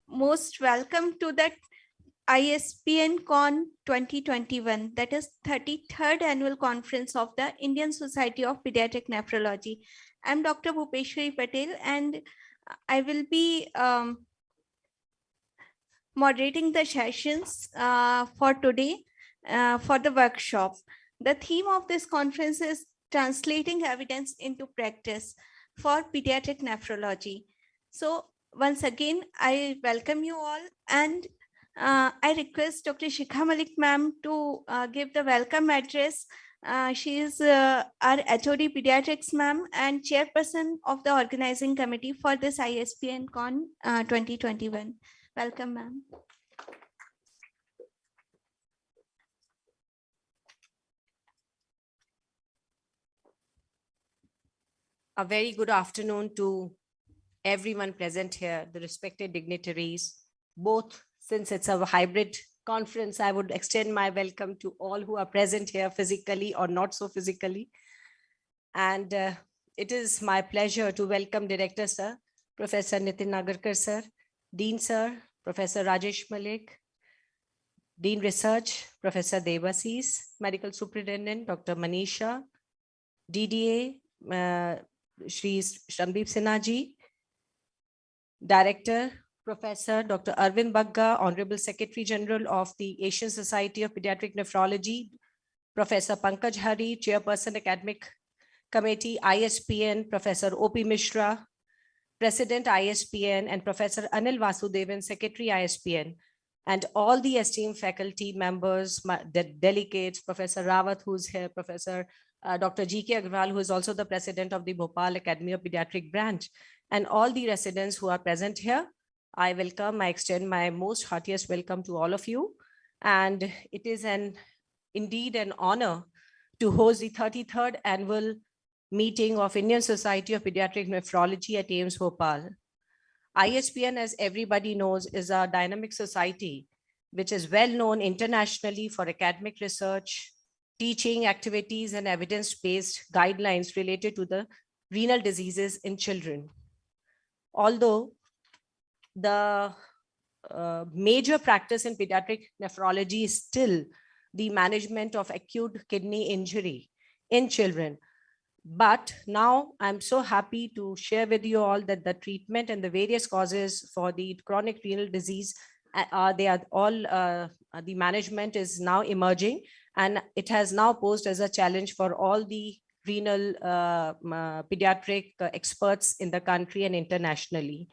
most welcome to the ISPN Con 2021, that is 33rd Annual Conference of the Indian Society of Pediatric Nephrology. I'm Dr. Bhupeshwari Patel, and I will be moderating the sessions for today for the workshop. The theme of this conference is translating evidence into practice for pediatric nephrology. So once again, I welcome you all, and I request Dr. Shikha Malik ma'am to give the welcome address. She is our HOD Pediatrics ma'am and chairperson of the organizing committee for this ISPN Con 2021. Welcome, ma'am. A very good afternoon to everyone present here, the respected dignitaries, both since it's a hybrid conference, I would extend my welcome to all who are present here physically or not so physically. And it is my pleasure to welcome Director Sir, Professor Nitin Nagarkar Sir, Dean Sir, Professor Rajesh Malik, Dean Research, Professor Devasis, Medical Superintendent, Dr. Manisha, DDA, Shri Shamdeep Sinha ji, Director, Professor Dr. Arvind Bagga, Honorable Secretary General of the Asian Society of Pediatric Nephrology, Professor Pankaj Hari, Chairperson Academic Committee, ISPN, Professor O.P. Mishra, President ISPN, and Professor Anil Vasudevan, Secretary ISPN, and all the esteemed faculty members, the delegates, Professor Rawat, who's here, Professor Dr. G.K. Agrawal, who is also the president of the Bhopal Academy of Pediatric Branch, and all the residents who are present here. I extend my most heartiest welcome to all of you. And it is indeed an honor to host the 33rd annual meeting of Indian Society of Pediatric Nephrology at AIIMS Bhopal. ISPN, as everybody knows, is a dynamic society which is well known internationally for academic research, teaching activities, and evidence-based guidelines related to the renal diseases in children. Although the major practice in pediatric nephrology is still the management of acute kidney injury in children. But now I'm so happy to share with you all that the treatment and the various causes for the chronic renal disease, the management is now emerging, and it has now posed as a challenge for all the renal pediatric experts in the country and internationally.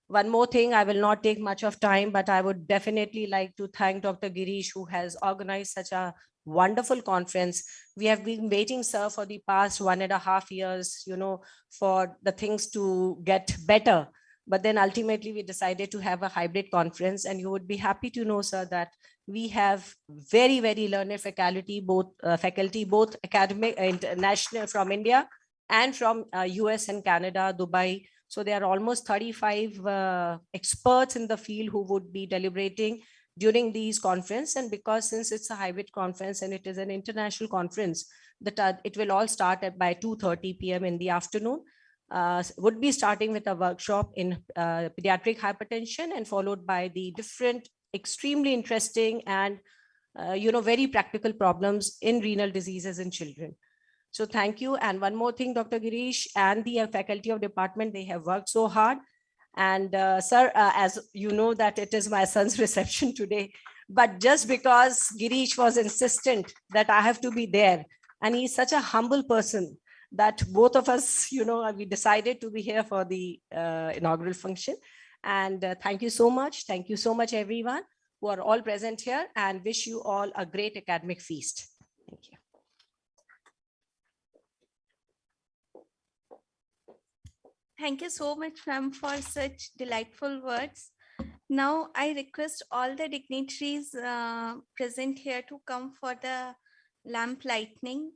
One more thing, I will not take much of time, but I would definitely like to thank Dr. Girish, who has organized such a wonderful conference. We have been waiting, sir, for the past 1.5 years, for the things to get better. But then ultimately we decided to have a hybrid conference, and you would be happy to know, sir, that we have very, very learned faculty, both academic, international from India and from US and Canada, Dubai. So there are almost 35 experts in the field who would be deliberating during these conference. And because since it's a hybrid conference and it is an international conference, that it will all start by 2:30 p.m. in the afternoon. Would be starting with a workshop in pediatric hypertension, and followed by the different extremely interesting and very practical problems in renal diseases in children. So thank you. And one more thing, Dr. Girish and the faculty of department, they have worked so hard. And sir, as you know that it is my son's reception today, but just because Girish was insistent that I have to be there, and he's such a humble person that both of us, we decided to be here for the inaugural function. And thank you so much. Thank you so much, everyone who are all present here, and wish you all a great academic feast. Thank you. Thank you so much, ma'am, for such delightful words. Now I request all the dignitaries present here to come for the lamp lighting.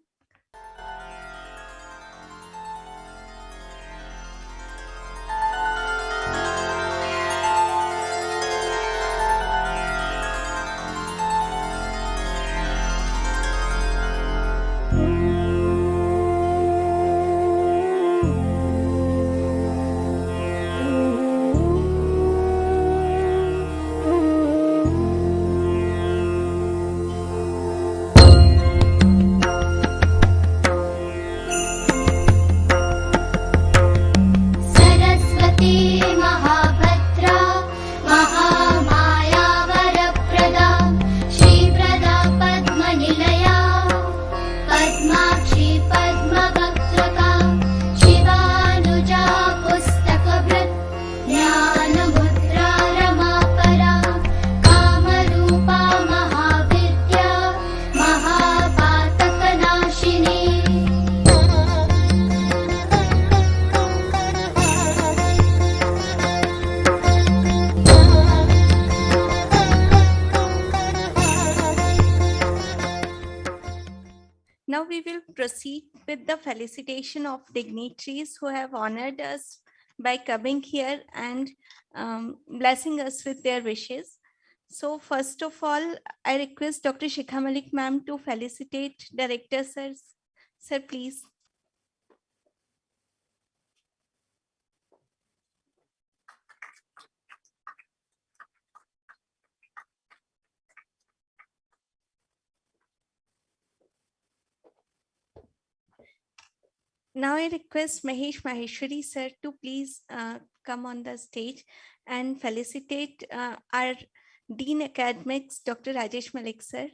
we will proceed with the felicitation of dignitaries who have honored us by coming here and blessing us with their wishes. So first of all, I request Dr. Shikha Malik ma'am to felicitate Director sir. Sir, please. Now I request Mahesh Maheshwari sir to please come on the stage and felicitate our Dean Academics, Dr. Rajesh Malik sir.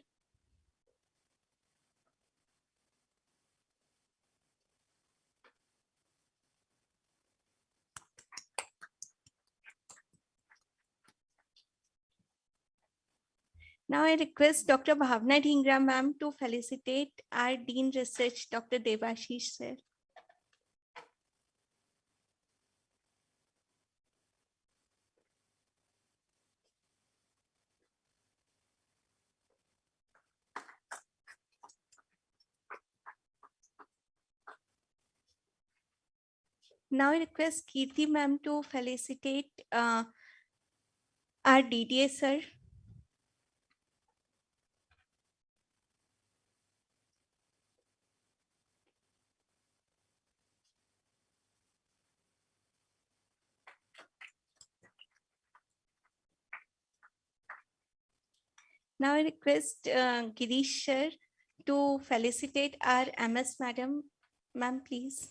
Now I request Dr. Bhavna Dhingra ma'am to felicitate our Dean Research, Dr. Debashish sir. Now I request Kirti ma'am to felicitate our DDA sir. Now I request Girish sir to felicitate our MS madam. Ma'am, please.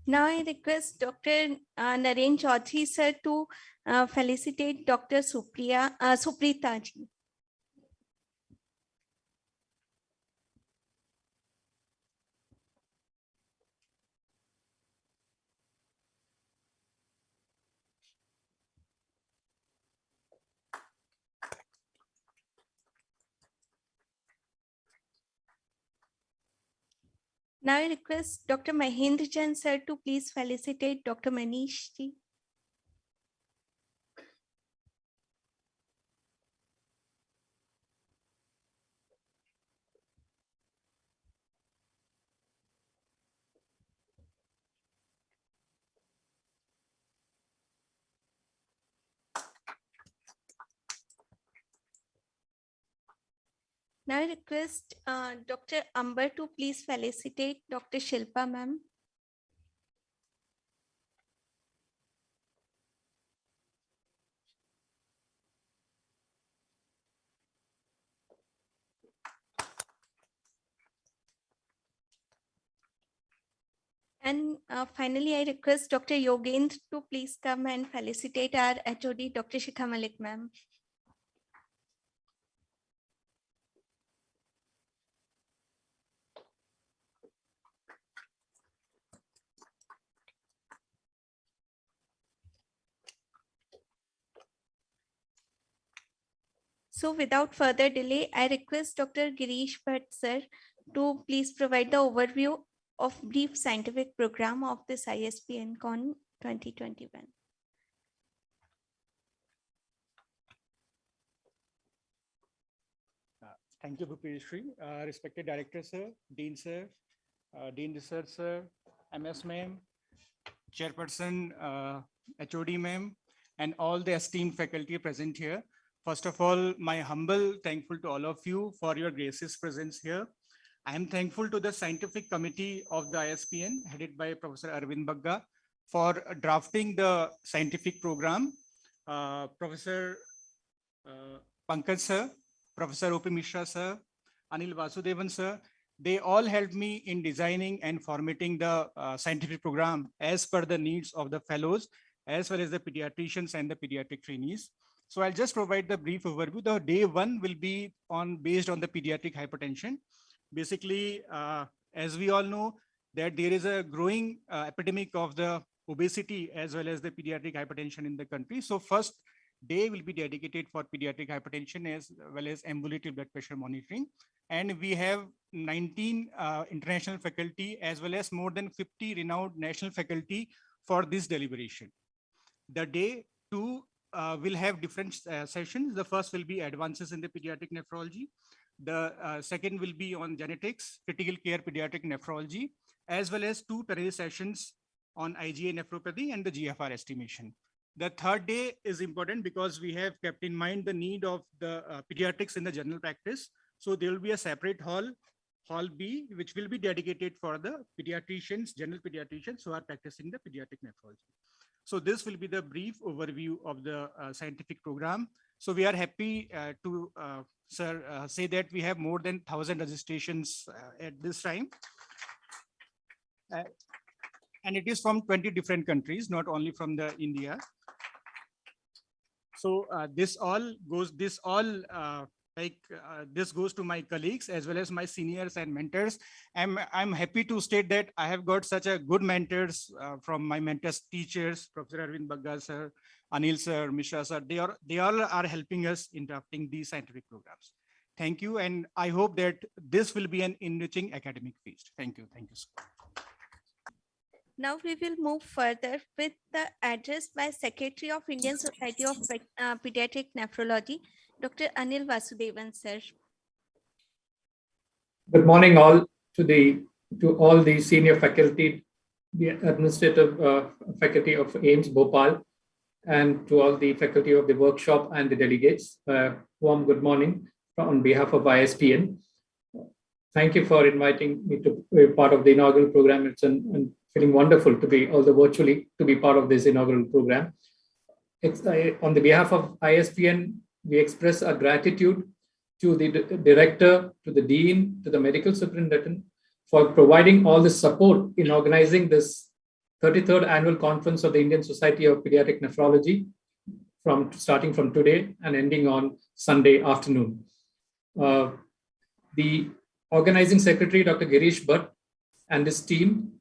Now I request Dr. Naren Chaudhary sir to felicitate Dr. Suprita ji. Now I request Dr. Mahendra Chan sir to please felicitate Dr. Manish ji. Now I request Dr. Amber to please felicitate Dr. Shilpa ma'am. And finally, I request Dr. Yogendra to please come and felicitate our HOD, Dr. Shikha Malik ma'am. So without further delay, I request Dr. Girish Bhatt sir to please provide the overview of brief scientific program of this ISBN Con 2021. Thank you, Bhupeshri. Respected Director Sir, Dean Sir, Dean Research Sir, MS Ma'am, Chairperson, HOD Ma'am, and all the esteemed faculty present here. First of all, my humble thankful to all of you for your gracious presence here. I am thankful to the scientific committee of the ISBN headed by Professor Arvind Bagga for drafting the scientific program. Professor Pankaj Sir, Professor O.P. Mishra Sir, Anil Vasudevan Sir, they all helped me in designing and formatting the scientific program as per the needs of the fellows, as well as the pediatricians and the pediatric trainees. So I'll just provide the brief overview. The day one will be based on the pediatric hypertension. Basically, as we all know, that there is a growing epidemic of the obesity as well as the pediatric hypertension in the country. So first day will be dedicated for pediatric hypertension as well as ambulatory blood pressure monitoring. and we have 19 international faculty as well as more than 50 renowned national faculty for this deliberation. The day two will have different sessions. The first will be advances in the pediatric nephrology. The second will be on genetics, critical care pediatric nephrology, as well as 2 plenary sessions on IgA nephropathy and the GFR estimation. The third day is important because we have kept in mind the need of the pediatrics in the general practice. So there will be a separate hall, Hall B, which will be dedicated for the pediatricians, general pediatricians who are practicing the pediatric nephrology. So this will be the brief overview of the scientific program. So we are happy to say that we have more than 1,000 registrations at this time. And it is from 20 different countries, not only from the India. So this goes to my colleagues as well as my seniors and mentors. I'm happy to state that I have got such a good mentors from my mentors, teachers, Professor Arvind Bagga sir, Anil sir, Mishra sir. They all are helping us in drafting these scientific programs. Thank you, and I hope that this will be an enriching academic feast. Thank you. Thank you, sir. Now we will move further with the address by Secretary of Indian Society of Pediatric Nephrology, Dr. Anil Vasudevan, sir. Good morning, all to all the senior faculty, the administrative faculty of AIIMS Bhopal, and to all the faculty of the workshop and the delegates. Warm good morning on behalf of ISPN. Thank you for inviting me to be part of the inaugural program. It's feeling wonderful to be, although virtually, to be part of this inaugural program. On the behalf of ISPN, we express our gratitude to the director, to the dean, to the medical superintendent for providing all the support in organizing this 33rd annual conference of the Indian Society of Pediatric Nephrology, starting from today and ending on Sunday afternoon. The organizing secretary, Dr. Girish Bhatt, and his team,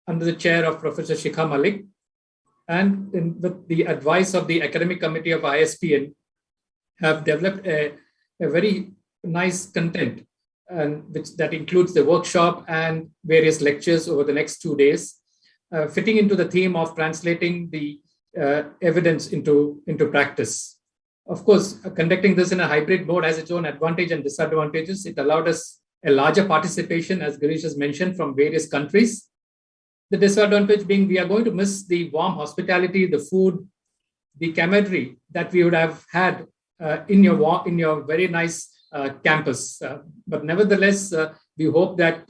under the chair of Professor Shikha Malik, and with the advice of the academic committee of ISPN, have developed a very nice content, and that includes the workshop and various lectures over the next 2 days, fitting into the theme of translating the evidence into practice. Of course, conducting this in a hybrid mode has its own advantage and disadvantages. It allowed us a larger participation, as Girish has mentioned, from various countries. The disadvantage being we are going to miss the warm hospitality, the food, the camaraderie that we would have had in your very nice campus. But nevertheless, we hope that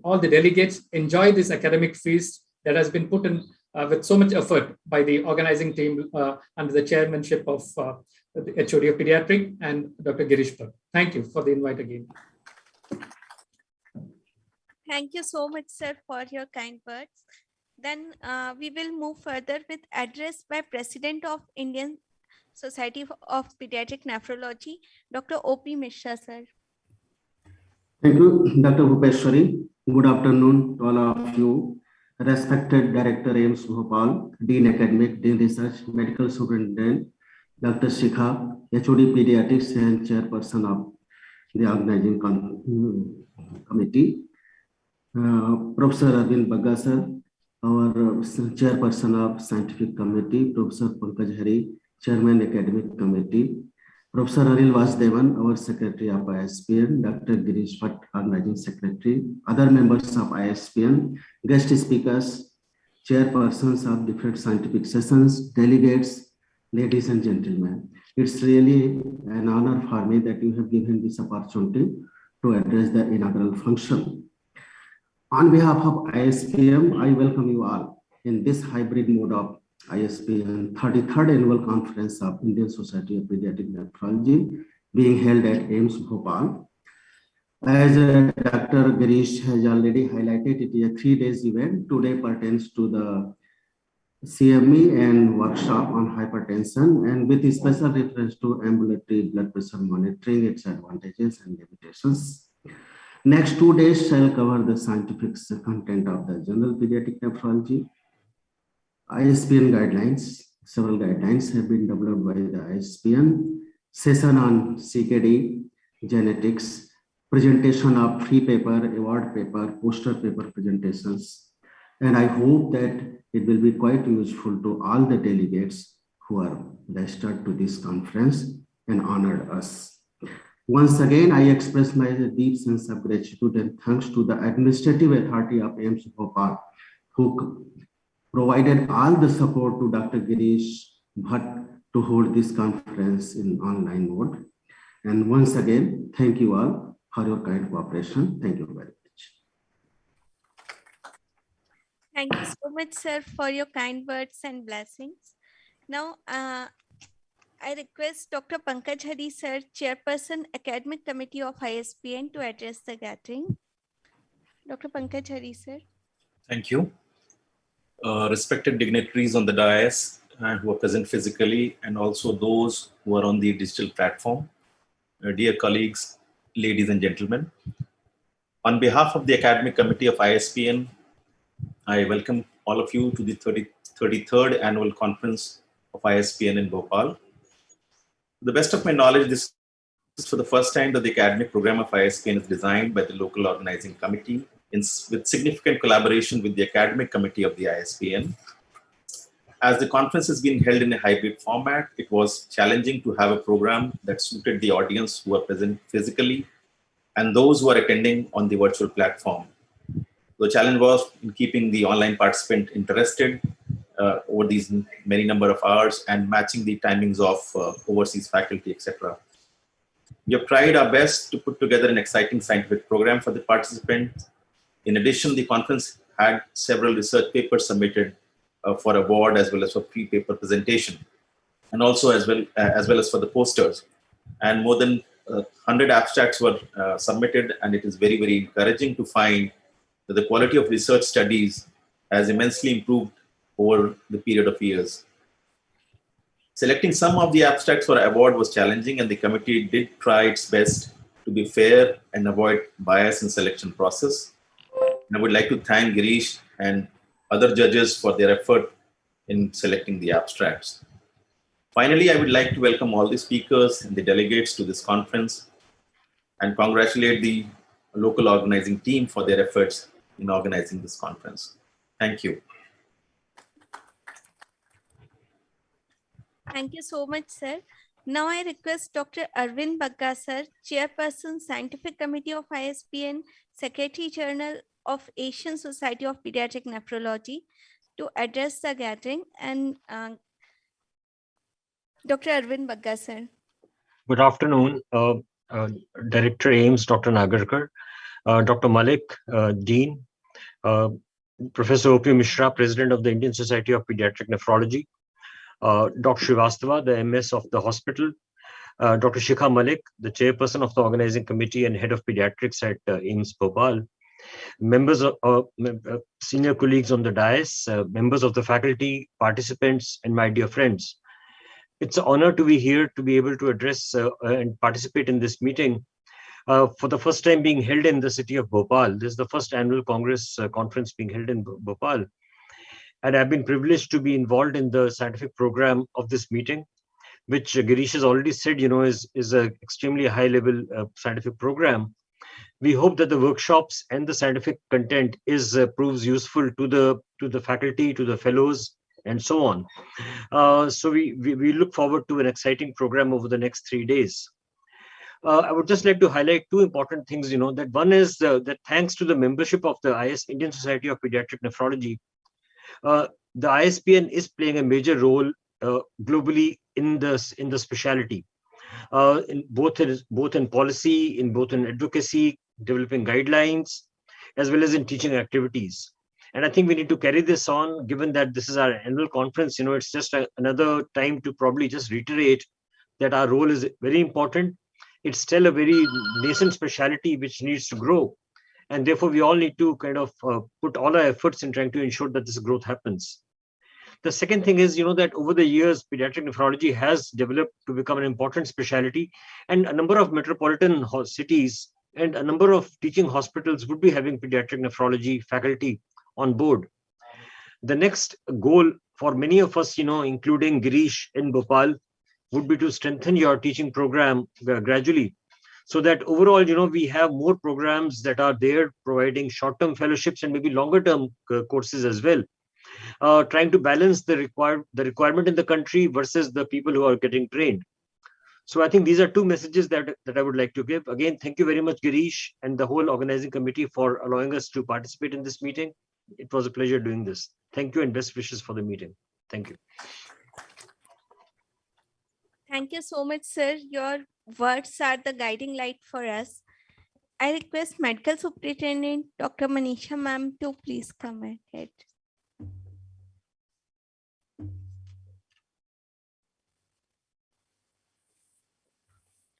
all the delegates enjoy this academic feast that has been put in with so much effort by the organizing team under the chairmanship of the HOD of Pediatric and Dr. Girish Bhatt. Thank you for the invite again. Thank you so much, sir, for your kind words. Then we will move further with address by President of Indian Society of Pediatric Nephrology, Dr. O.P. Mishra, sir. Thank you, Dr. Bhupeshwari. Good afternoon to all of you. Respected Director AIIMS Bhopal, Dean Academic, Dean Research, Medical Superintendent, Dr. Shikha, HOD Pediatrics and Chairperson of the organizing committee. Professor Arvind Bagga sir, our Chairperson of Scientific Committee, Professor Pankaj Hari, Chairman Academic Committee, Professor Anil Vasudevan, our Secretary of ISPN, Dr. Girish Bhatt, Organizing Secretary, other members of ISPN, guest speakers, chairpersons of different scientific sessions, delegates, ladies and gentlemen. It's really an honor for me that you have given this opportunity to address the inaugural function. On behalf of ISPN, I welcome you all in this hybrid mode of ISPN 33rd Annual Conference of Indian Society of Pediatric Nephrology being held at AIIMS Bhopal. As Dr. Girish has already highlighted, it is a 3-day event. Today pertains to the CME and workshop on hypertension, and with special reference to ambulatory blood pressure monitoring, its advantages and limitations. Next 2 days shall cover the scientific content of the general pediatric nephrology. ISPN guidelines, several guidelines have been developed by the ISPN. Session on CKD, genetics, presentation of free paper, award paper, poster paper presentations. And I hope that it will be quite useful to all the delegates who are registered to this conference and honored us. Once again, I express my deep sense of gratitude and thanks to the Administrative Authority of AIIMS Bhopal, who provided all the support to Dr. Girish Bhatt to hold this conference in online mode. And once again, thank you all for your kind cooperation. Thank you very much. Thank you so much, sir, for your kind words and blessings. Now, I request Dr. Pankaj Hari, sir, Chairperson, Academic Committee of ISPN, to address the gathering. Dr. Pankaj Hari, sir. Thank you. Respected dignitaries on the dais who are present physically, and also those who are on the digital platform. Dear colleagues, ladies and gentlemen, on behalf of the Academic Committee of ISPN, I welcome all of you to the 33rd Annual Conference of ISPN in Bhopal. To the best of my knowledge, this is for the first time that the academic program of ISPN is designed by the local organizing committee with significant collaboration with the academic committee of the ISPN. As the conference has been held in a hybrid format, it was challenging to have a program that suited the audience who are present physically and those who are attending on the virtual platform. The challenge was in keeping the online participant interested over these many number of hours and matching the timings of overseas faculty, etc. We have tried our best to put together an exciting scientific program for the participants. In addition, the conference had several research papers submitted for award as well as for free paper presentation, and also as well as for the posters. And more than 100 abstracts were submitted, and it is very, very encouraging to find that the quality of research studies has immensely improved over the period of years. Selecting some of the abstracts for award was challenging, and the committee did try its best to be fair and avoid bias in selection process. And I would like to thank Girish and other judges for their effort in selecting the abstracts. Finally, I would like to welcome all the speakers and the delegates to this conference and congratulate the local organizing team for their efforts in organizing this conference. Thank you. Thank you so much, sir. Now I request Dr. Arvind Bagga, sir, Chairperson, Scientific Committee of ISPN, Secretary General of Asian Society of Pediatric Nephrology, to address the gathering. And Dr. Arvind Bagga, sir. Good afternoon, Director AIIMS, Dr. Nagarkar, Dr. Malik, Dean, Professor O.P. Mishra, President of the Indian Society of Pediatric Nephrology, Dr. Srivastava, the MS of the hospital, Dr. Shikha Malik, the Chairperson of the Organizing Committee and Head of Pediatrics at AIIMS Bhopal, members of senior colleagues on the dais, members of the faculty, participants, and my dear friends. It's an honor to be here to be able to address and participate in this meeting for the first time being held in the city of Bhopal. This is the first annual Congress conference being held in Bhopal. And I've been privileged to be involved in the scientific program of this meeting, which Girish has already said, is an extremely high level scientific program. We hope that the workshops and the scientific content proves useful to the faculty, to the fellows, and so on. So we look forward to an exciting program over the next 3 days. I would just like to highlight two important things, that one is that thanks to the membership of the Indian Society of Pediatric Nephrology, the ISPN is playing a major role globally in the specialty, in both in policy, both in advocacy, developing guidelines, as well as in teaching activities. And I think we need to carry this on, given that this is our annual conference. It's just another time to probably just reiterate that our role is very important. It's still a very nascent specialty which needs to grow. And therefore, we all need to kind of put all our efforts in trying to ensure that this growth happens. The second thing is, that over the years, pediatric nephrology has developed to become an important specialty, and a number of metropolitan cities and a number of teaching hospitals would be having pediatric nephrology faculty on board. The next goal for many of us, including Girish in Bhopal, would be to strengthen your teaching program gradually, so that overall, we have more programs that are there providing short-term fellowships and maybe longer-term courses as well, trying to balance the requirement in the country versus the people who are getting trained. So I think these are two messages that I would like to give. Again, thank you very much, Girish, and the whole organizing committee for allowing us to participate in this meeting. It was a pleasure doing this. Thank you and best wishes for the meeting. Thank you. Thank you so much, sir. Your words are the guiding light for us. I request Medical Superintendent Dr. Manisha ma'am to please come ahead.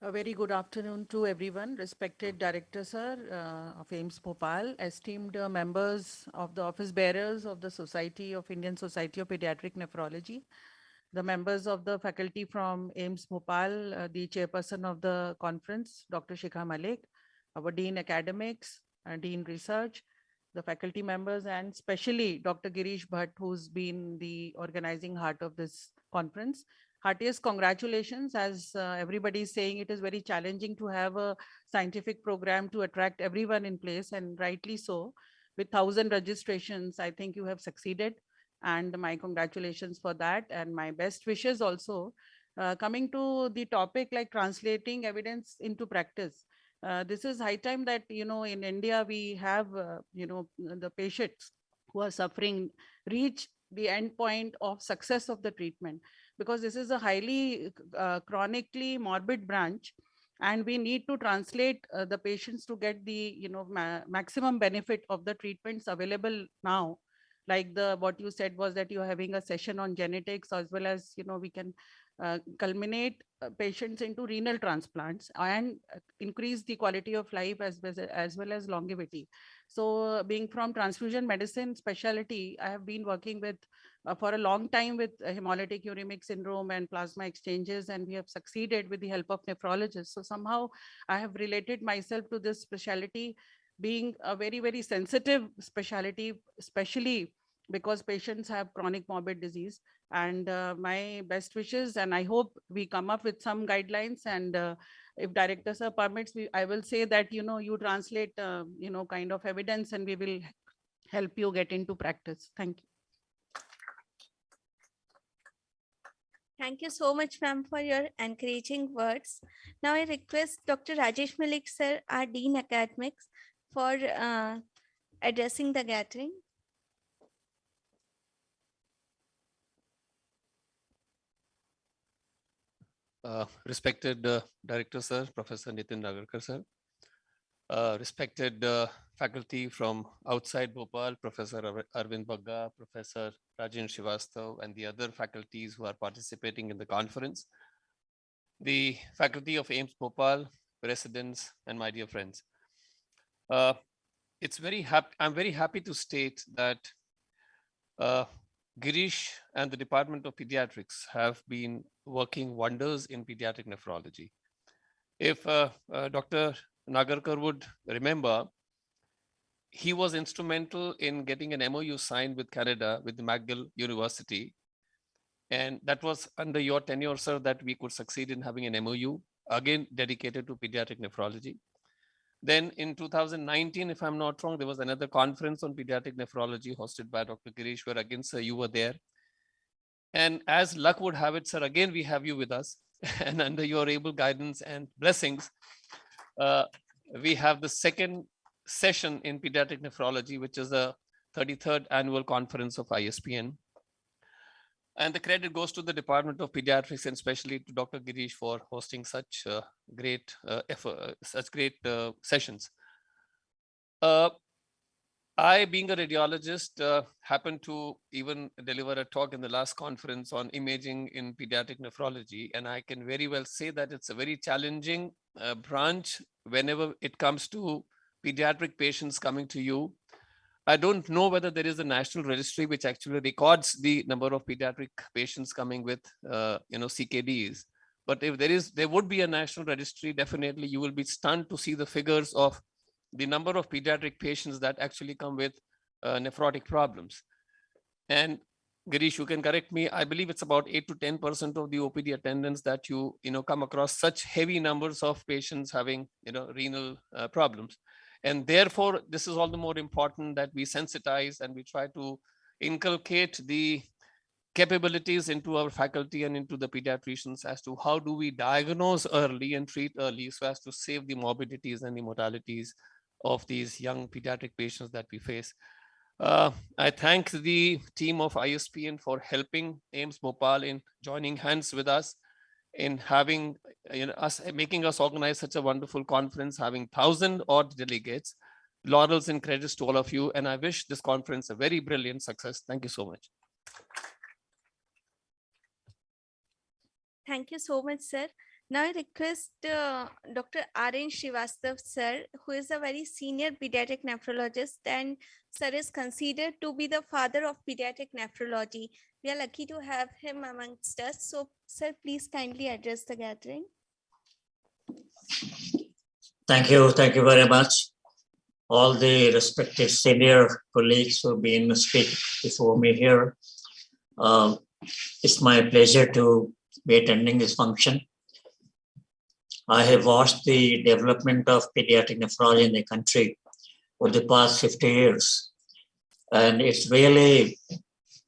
A very good afternoon to everyone. Respected Director Sir of AIIMS Bhopal, esteemed members of the office bearers of the Society of Indian Society of Pediatric Nephrology, the members of the faculty from AIIMS Bhopal, the chairperson of the conference, Dr. Shikha Malik, our Dean Academics, Dean Research, the faculty members, and especially Dr. Girish Bhatt, who's been the organizing heart of this conference. Heartiest congratulations. As everybody is saying, it is very challenging to have a scientific program to attract everyone in place, and rightly so. With 1,000 registrations, I think you have succeeded, and my congratulations for that, and my best wishes also. Coming to the topic, like translating evidence into practice. This is high time that, in India, we have, the patients who are suffering reach the end point of success of the treatment, because this is a highly chronically morbid branch, and we need to translate the patients to get the maximum benefit of the treatments available now. Like what you said was that you're having a session on genetics, as well as we can culminate patients into renal transplants and increase the quality of life as well as longevity. So being from transfusion medicine specialty, I have been working with for a long time with hemolytic uremic syndrome and plasma exchanges, and we have succeeded with the help of nephrologists. So somehow I have related myself to this specialty, being a very, very sensitive specialty, especially because patients have chronic morbid disease. And my best wishes, and I hope we come up with some guidelines, and if Director Sir permits, I will say that, you translate, kind of evidence, and we will help you get into practice. Thank you. Thank you so much, ma'am, for your encouraging words. Now I request Dr. Rajesh Malik, sir, our Dean Academics, for addressing the gathering. Respected Director Sir, Professor Nitin Nagarkar Sir, respected faculty from outside Bhopal, Professor Arvind Bagga, Professor Rajan Srivastav, and the other faculties who are participating in the conference, the faculty of AIIMS Bhopal, residents, and my dear friends. I'm very happy to state that Girish and the Department of Pediatrics have been working wonders in pediatric nephrology. If Dr. Nagarkar would remember, he was instrumental in getting an MOU signed with Canada, with the McGill University. And that was under your tenure, sir, that we could succeed in having an MOU, again, dedicated to pediatric nephrology. Then in 2019, if I'm not wrong, there was another conference on pediatric nephrology hosted by Dr. Girish, where again, sir, you were there. And as luck would have it, sir, again, we have you with us. And under your able guidance and blessings, we have the second session in pediatric nephrology, which is the 33rd annual conference of ISPN. And the credit goes to the Department of Pediatrics, and especially to Dr. Girish for hosting such great effort, such great sessions. I, being a radiologist, happened to even deliver a talk in the last conference on imaging in pediatric nephrology. And I can very well say that it's a very challenging branch whenever it comes to pediatric patients coming to you. I don't know whether there is a national registry which actually records the number of pediatric patients coming with, CKDs. But if there would be a national registry, definitely you will be stunned to see the figures of the number of pediatric patients that actually come with nephrotic problems. And Girish, you can correct me. I believe it's about 8 to 10% of the OPD attendance that you come across such heavy numbers of patients having renal problems, and therefore this is all the more important that we sensitize and we try to inculcate the capabilities into our faculty and into the pediatricians as to how do we diagnose early and treat early so as to save the morbidities and the mortalities of these young pediatric patients that we face. I thank the team of ISPN for helping AIIMS Bhopal in joining hands with us in having making us organize such a wonderful conference, having 1,000 odd delegates. Laurels and credits to all of you, and I wish this conference a very brilliant success. Thank you so much. Thank you so much, sir. Now I request Dr. R.N. Srivastav, sir, who is a very senior pediatric nephrologist, and sir is considered to be the father of pediatric nephrology. We are lucky to have him amongst us. So, sir, please kindly address the gathering. Thank you very much. All the respected senior colleagues who have been speaking before me here. It's my pleasure to be attending this function. I have watched the development of pediatric nephrology in the country for the past 50 years. And it's really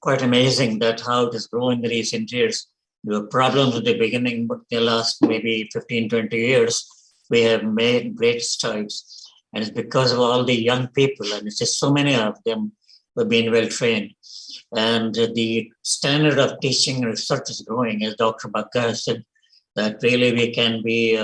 quite amazing that how it has grown in the recent years. There were problems at the beginning, but in the last maybe 15, 20 years, we have made great strides. And it's because of all the young people, and it's just so many of them who have been well trained. And the standard of teaching and research is growing, as Dr. Bagga has said, that really we can be,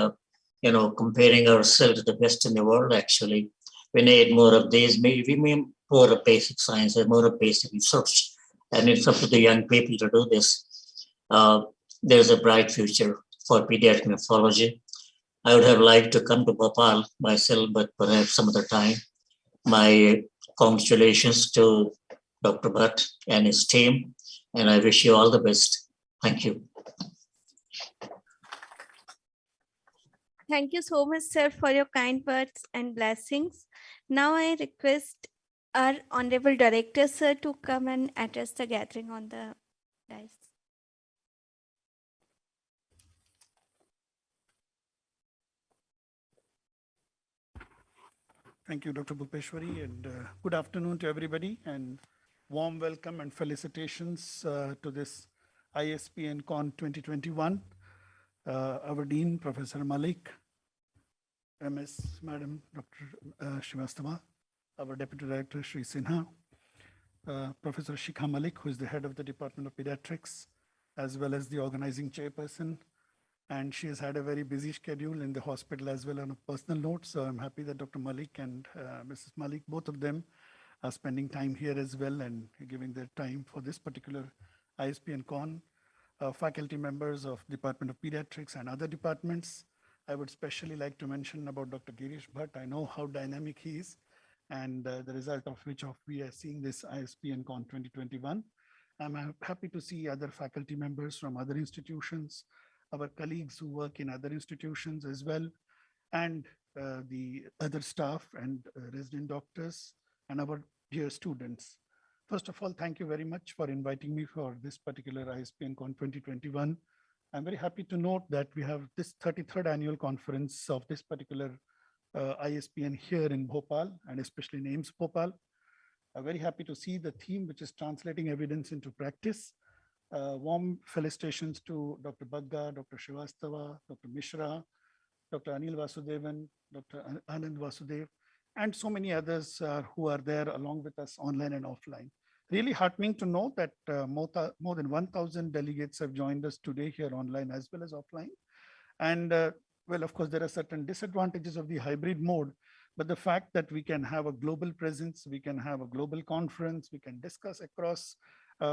comparing ourselves to the best in the world, actually. We need more of these, maybe more of basic science and more of basic research. And it's up to the young people to do this. There's a bright future for pediatric nephrology. I would have liked to come to Bhopal myself, but perhaps some other time. My congratulations to Dr. Bhatt and his team, and I wish you all the best. Thank you. Thank you so much, sir, for your kind words and blessings. Now I request our Honorable Director, sir, to come and address the gathering on the dais. Thank you, Dr. Bhupeshwari, and good afternoon to everybody, and warm welcome and felicitations to this ISPN Con 2021. Our Dean, Professor Malik, MS Madam Dr. Srivastava, our Deputy Director, Sri Sinha, Professor Shikha Malik, who is the head of the Department of Pediatrics, as well as the organizing chairperson. And she has had a very busy schedule in the hospital as well on a personal note. So I'm happy that Dr. Malik and Mrs. Malik, both of them are spending time here as well and giving their time for this particular ISPN Con. Faculty members of Department of Pediatrics and other departments. I would especially like to mention about Dr. Girish Bhatt. I know how dynamic he is, and the result of which we are seeing this ISPN Con 2021. I'm happy to see other faculty members from other institutions, our colleagues who work in other institutions as well, and the other staff and resident doctors and our dear students. First of all, thank you very much for inviting me for this particular ISPN Con 2021. I'm very happy to note that we have this 33rd annual conference of this particular ISPN here in Bhopal, and especially in AIIMS Bhopal. I'm very happy to see the theme, which is translating evidence into practice. Warm felicitations to Dr. Bagga, Dr. Srivastava, Dr. Mishra, Dr. Anil Vasudevan, Dr. Anand Vasudev, and so many others who are there along with us online and offline. Really heartening to know that more than 1,000 delegates have joined us today here online as well as offline. And well, of course, there are certain disadvantages of the hybrid mode, but the fact that we can have a global presence, we can have a global conference, we can discuss across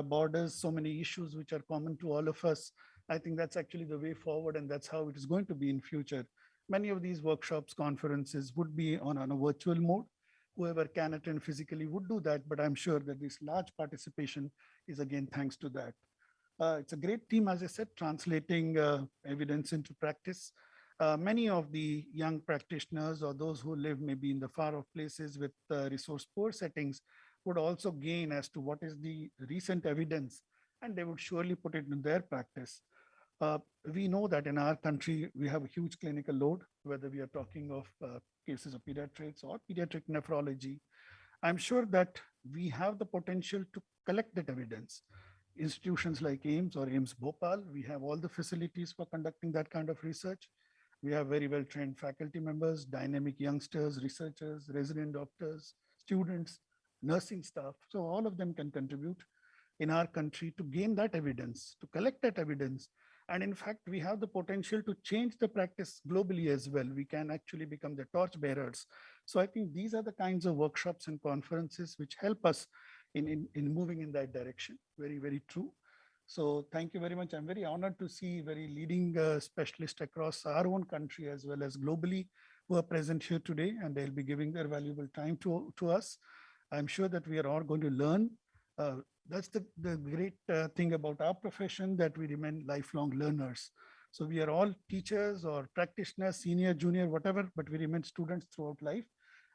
borders, so many issues which are common to all of us. I think that's actually the way forward, and that's how it is going to be in future. Many of these workshops, conferences would be on a virtual mode. Whoever can attend physically would do that, but I'm sure that this large participation is again thanks to that. It's a great team, as I said, translating evidence into practice. Many of the young practitioners or those who live maybe in the far off places with resource poor settings would also gain as to what is the recent evidence, and they would surely put it in their practice. We know that in our country, we have a huge clinical load, whether we are talking of cases of pediatrics or pediatric nephrology. I'm sure that we have the potential to collect that evidence. Institutions like AIIMS or AIIMS Bhopal, we have all the facilities for conducting that kind of research. We have very well-trained faculty members, dynamic youngsters, researchers, resident doctors, students, nursing staff. So all of them can contribute in our country to gain that evidence, to collect that evidence. And in fact, we have the potential to change the practice globally as well. We can actually become the torch bearers. So I think these are the kinds of workshops and conferences which help us in moving in that direction. Very, very true. So thank you very much. I'm very honored to see very leading specialists across our own country as well as globally who are present here today, and they'll be giving their valuable time to us. I'm sure that we are all going to learn. That's the great thing about our profession, that we remain lifelong learners. So we are all teachers or practitioners, senior, junior, whatever, but we remain students throughout life.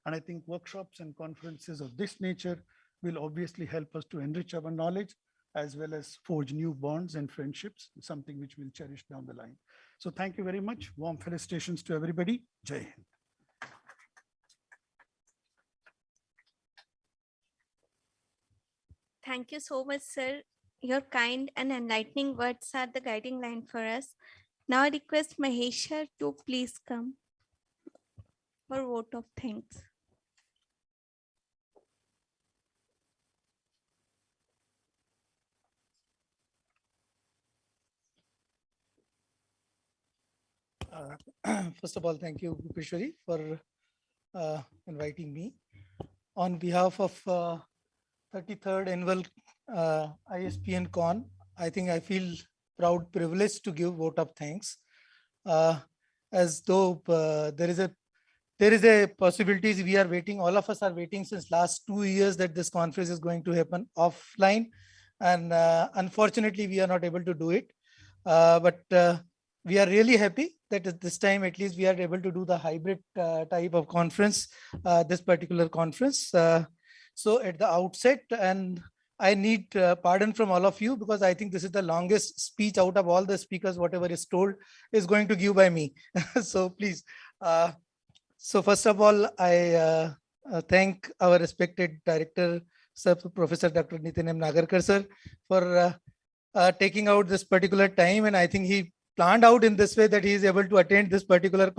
And I think workshops and conferences of this nature will obviously help us to enrich our knowledge as well as forge new bonds and friendships, something which we'll cherish down the line. So thank you very much. Warm felicitations to everybody. Jai Hind. Thank you so much, sir. Your kind and enlightening words are the guiding line for us. Now I request Mahesha to please come for vote of thanks. First of all, thank you, Bhupeshwari, for inviting me. On behalf of 33rd Annual ISPN Con, I think I feel proud, privileged to give vote of thanks. As though there is a possibility we are waiting, all of us are waiting since last 2 years that this conference is going to happen offline. And unfortunately, we are not able to do it. But we are really happy that at this time, at least we are able to do the hybrid type of conference, this particular conference. So at the outset, and I need pardon from all of you, because I think this is the longest speech out of all the speakers, whatever is told is going to give by me. So please. So first of all, I thank our respected director, Sir, Professor Dr. Nitin M. Nagarkar, sir, for taking out this particular time. And I think he planned out in this way that he is able to attend this particular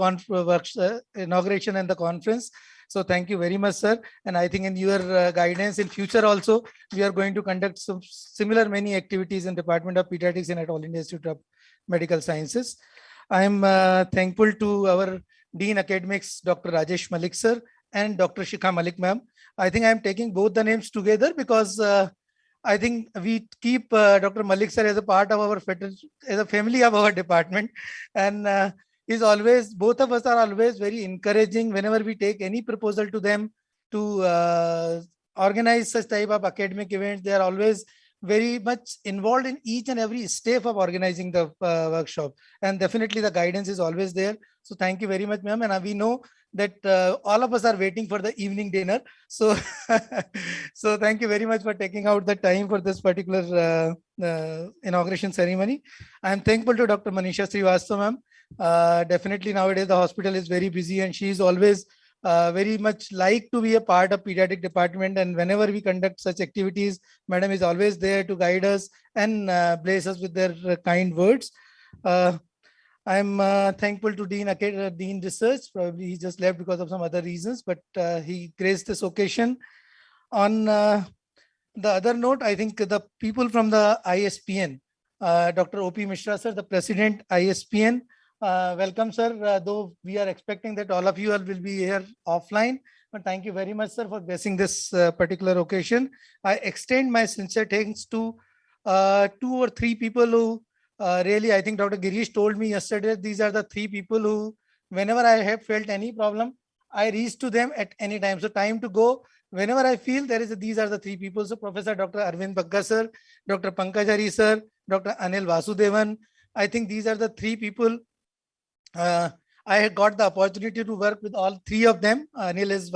inauguration and the conference. So thank you very much, sir. And I think in your guidance in future also, we are going to conduct some similar many activities in Department of Pediatrics and at All India Institute of Medical Sciences. I am thankful to our Dean Academics, Dr. Rajesh Malik, sir, and Dr. Shikha Malik, ma'am. I think I am taking both the names together because I think we keep Dr. Malik, sir, as a part of our, as a family of our department. And is always, both of us are always very encouraging whenever we take any proposal to them to organize such type of academic events. They are always very much involved in each and every step of organizing the workshop. And definitely the guidance is always there. So thank you very much, ma'am. And we know that all of us are waiting for the evening dinner. So, so thank you very much for taking out the time for this particular inauguration ceremony. I am thankful to Dr. Manisha Srivastava, ma'am. Definitely nowadays the hospital is very busy and she is always very much like to be a part of pediatric department. And whenever we conduct such activities, madam is always there to guide us and bless us with their kind words. I'm thankful to Dean Research. Probably he just left because of some other reasons, but he graced this occasion. On the other note, I think the people from the ISPN, Dr. O.P. Mishra, sir, the President ISPN, welcome, sir. Though we are expecting that all of you will be here offline, but thank you very much, sir, for blessing this particular occasion. I extend my sincere thanks to 2 or 3 people who really, I think Dr. Girish told me yesterday, these are the 3 people who, whenever I have felt any problem, I reach to them at any time. So time to go, whenever I feel there is, these are the 3 people. So Professor Dr. Arvind Bagga, sir, Dr. Pankaj Hari, sir, Dr. Anil Vasudevan. I think these are the 3 people. I had got the opportunity to work with all 3 of them. Anil is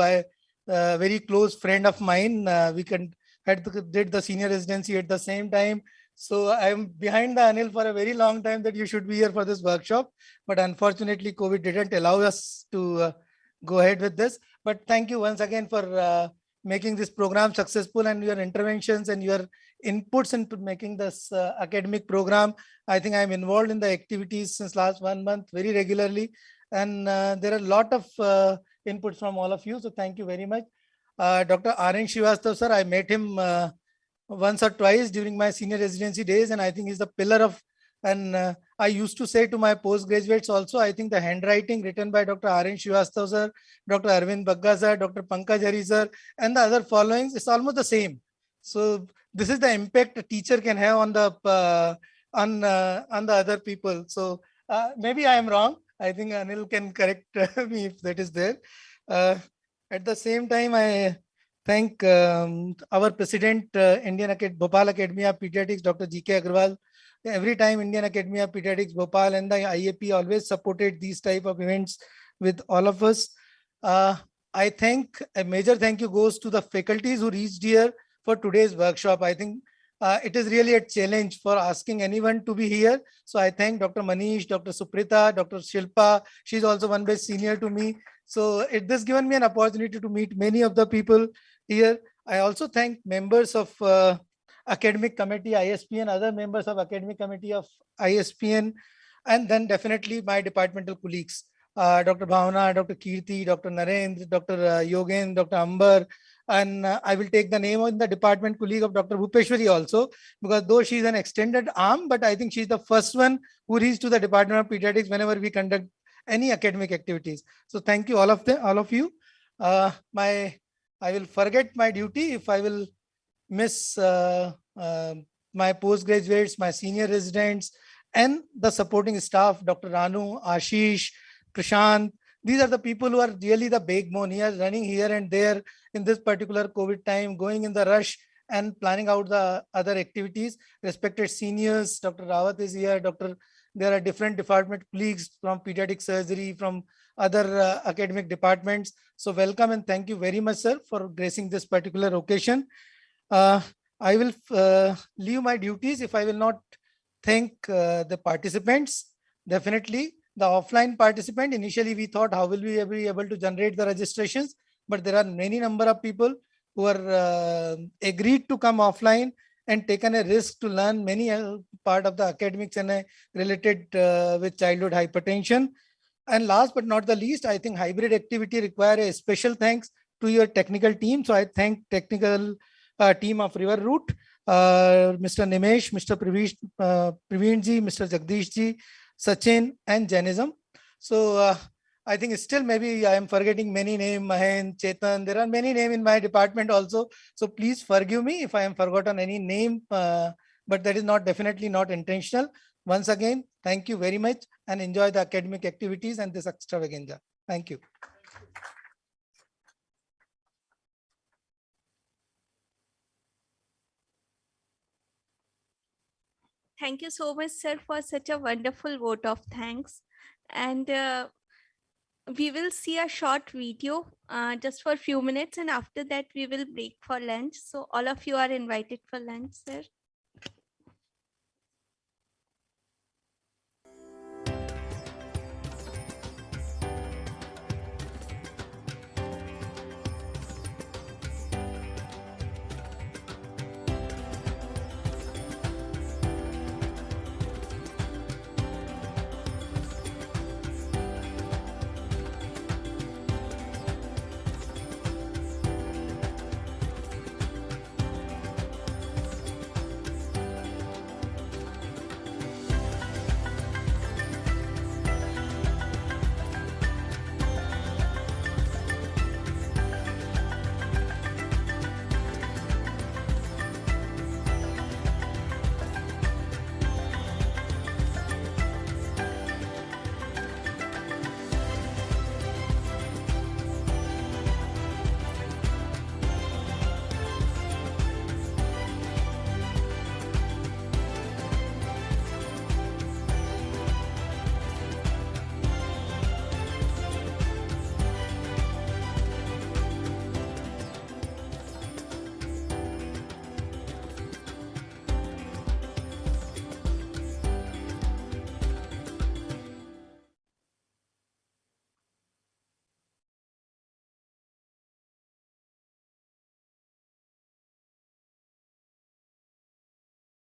very close friend of mine. We did the senior residency at the same time. So I'm behind the Anil for a very long time that you should be here for this workshop. But unfortunately, COVID didn't allow us to go ahead with this. But thank you once again for making this program successful, and your interventions and your inputs into making this academic program. I think I'm involved in the activities since last 1 month very regularly. And there are a lot of inputs from all of you. So thank you very much. Dr. R.N. Srivastav, sir, I met him once or twice during my senior residency days, and I think he's the pillar of, and I used to say to my postgraduates also, I think the handwriting written by Dr. R.N. Srivastav, sir, Dr. Arvind Bagga, sir, Dr. Pankaj Hari, sir, and the other followings is almost the same. So this is the impact a teacher can have on the other people. So maybe I am wrong. I think Anil can correct me if that is there. At the same time, I thank our president, Bhopal Academy of Pediatrics, Dr. G.K. Agarwal. Every time Indian Academy of Pediatrics Bhopal and the IAP always supported these type of events with all of us. I think a major thank you goes to the faculties who reached here for today's workshop. I think it is really a challenge for asking anyone to be here. So I thank Dr. Manish, Dr. Suprita, Dr. Shilpa. She's also one batch senior to me. So it has given me an opportunity to meet many of the people here. I also thank members of academic committee, ISPN, other members of academic committee of ISPN, and then definitely my departmental colleagues, Dr. Bhavana, Dr. Kirti, Dr. Narendra, Dr. Yogen, Dr. Ambar, and I will take the name of the department colleague of Dr. Bhupeshwari also, because though she's an extended arm, but I think she's the first one who reached to the Department of Pediatrics whenever we conduct any academic activities. So thank you all of you. I will forget my duty if I will miss my postgraduates, my senior residents, and the supporting staff, Dr. Ranu, Ashish, Prashant. These are the people who are really the backbone here, running here and there in this particular COVID time, going in the rush and planning out the other activities. Respected seniors, Dr. Rawat is here, there are different department colleagues from pediatric surgery, from other academic departments. So welcome and thank you very much, sir, for gracing this particular occasion. I will leave my duties if I will not thank the participants. Definitely the offline participant, initially we thought how will we be able to generate the registrations, but there are many number of people who are agreed to come offline and taken a risk to learn many part of the academics and related with childhood hypertension. And last but not the least, I think hybrid activity require a special thanks to your technical team. So I thank technical team of River Route, Mr. Nimesh, Mr. Praveenji, Mr. Jagdishji, Sachin, and Jainism. So I think still maybe I am forgetting many names, Mahen, Chetan. There are many names in my department also. So please forgive me if I am forgotten any name, but that is definitely not intentional. Once again, thank you very much and enjoy the academic activities and this extravaganza. Thank you. Thank you so much, sir, for such a wonderful vote of thanks. And we will see a short video just for a few minutes, and after that we will break for lunch. So all of you are invited for lunch, sir.